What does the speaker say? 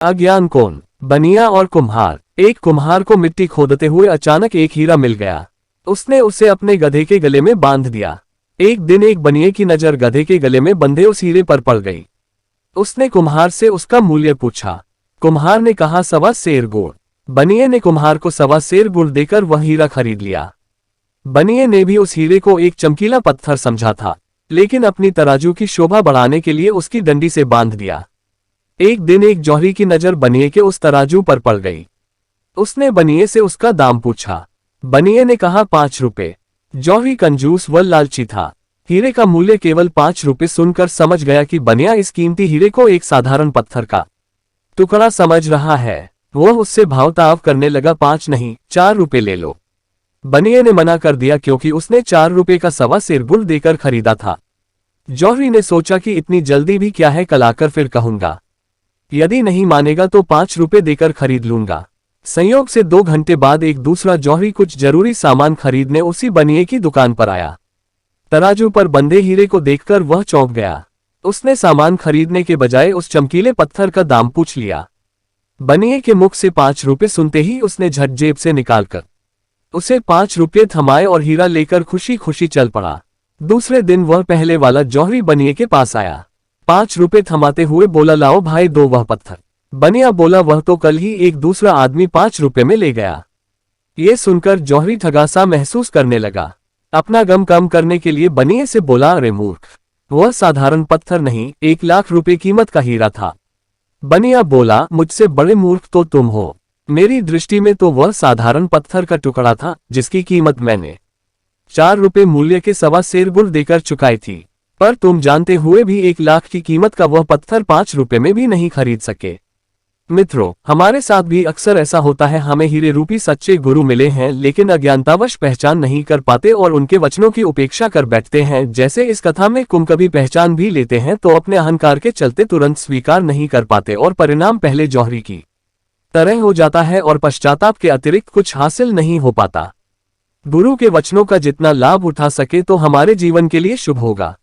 अज्ञान कौन? बनिया और कुम्हार। एक कुम्हार को मिट्टी खोदते हुए अचानक एक हीरा मिल गया। उसने उसे अपने गधे के गले में बांध दिया। एक दिन एक बनिए की नजर गधे के गले में बंधे उस हीरे पर पड़ गई। उसने कुम्हार से उसका मूल्य पूछा। कुम्हार ने कहा 1.25 सेर गुड़। बनिए ने कुम्हार को 1.25 सेर गुड़ देकर वह हीरा खरीद लिया। बनिए ने भी उस हीरे को एक चमकीला पत्थर समझा था, लेकिन अपनी तराजू की शोभा बढ़ाने के लिए उसकी डंडी से बांध दिया। एक दिन एक जौहरी की नजर बनिए के उस तराजू पर पड़ गई। उसने बनिए से उसका दाम पूछा। बनिए ने कहा 5 रुपए। जौहरी कंजूस व लालची था। हीरे का मूल्य केवल 5 रुपए सुनकर समझ गया कि बनिया इस कीमती हीरे को एक साधारण पत्थर का टुकड़ा समझ रहा है। वह उससे भाव-ताव करने लगा। 5 नहीं, 4 रुपए ले लो। बनिए ने मना कर दिया क्योंकि उसने 4 रुपए का 1.25 सेर गुड़ देकर खरीदा था। जौहरी ने सोचा कि इतनी जल्दी भी क्या है, कल आकर फिर कहूंगा। यदि नहीं मानेगा तो 5 रुपए देकर खरीद लूंगा। संयोग से 2 घंटे बाद एक दूसरा जौहरी कुछ जरूरी सामान खरीदने उसी बनिए की दुकान पर आया। तराजू पर बंधे हीरे को देखकर वह चौंक गया। उसने सामान खरीदने के बजाय उस चमकीले पत्थर का दाम पूछ लिया। बनिए के मुख से 5 रुपए सुनते ही उसने झट जेब से निकालकर उसे 5 रुपये थमाए और हीरा लेकर खुशी खुशी चल पड़ा। दूसरे दिन वह पहले वाला जौहरी बनिए के पास आया। 5 रुपये थमाते हुए बोला, लाओ भाई, दो वह पत्थर। बनिया बोला, वह तो कल ही एक दूसरा आदमी 5 रुपये में ले गया। ये सुनकर जौहरी ठगासा महसूस करने लगा। अपना गम कम करने के लिए बनिए से बोला, अरे मूर्ख, वह साधारण पत्थर नहीं, 1 लाख रुपए कीमत का हीरा था। बनिया बोला, मुझसे बड़े मूर्ख तो तुम हो। मेरी दृष्टि में तो वह साधारण पत्थर का टुकड़ा था जिसकी कीमत मैंने 4 रुपए मूल्य के 1.25 सेर गुड़ देकर चुकाई थी, पर तुम जानते हुए भी 1 लाख की कीमत का वह पत्थर 5 रुपए में भी नहीं खरीद सके। मित्रों, हमारे साथ भी अक्सर ऐसा होता है। हमें हीरे रूपी सच्चे गुरु मिले हैं, लेकिन अज्ञानतावश पहचान नहीं कर पाते और उनके वचनों की उपेक्षा कर बैठते हैं। जैसे इस कथा में कभी पहचान भी लेते हैं तो अपने अहंकार के चलते तुरंत स्वीकार नहीं कर पाते और परिणाम पहले जौहरी की तरह हो जाता है और पश्चाताप के अतिरिक्त कुछ हासिल नहीं हो पाता। गुरु के वचनों का जितना लाभ उठा सके तो हमारे जीवन के लिए शुभ होगा।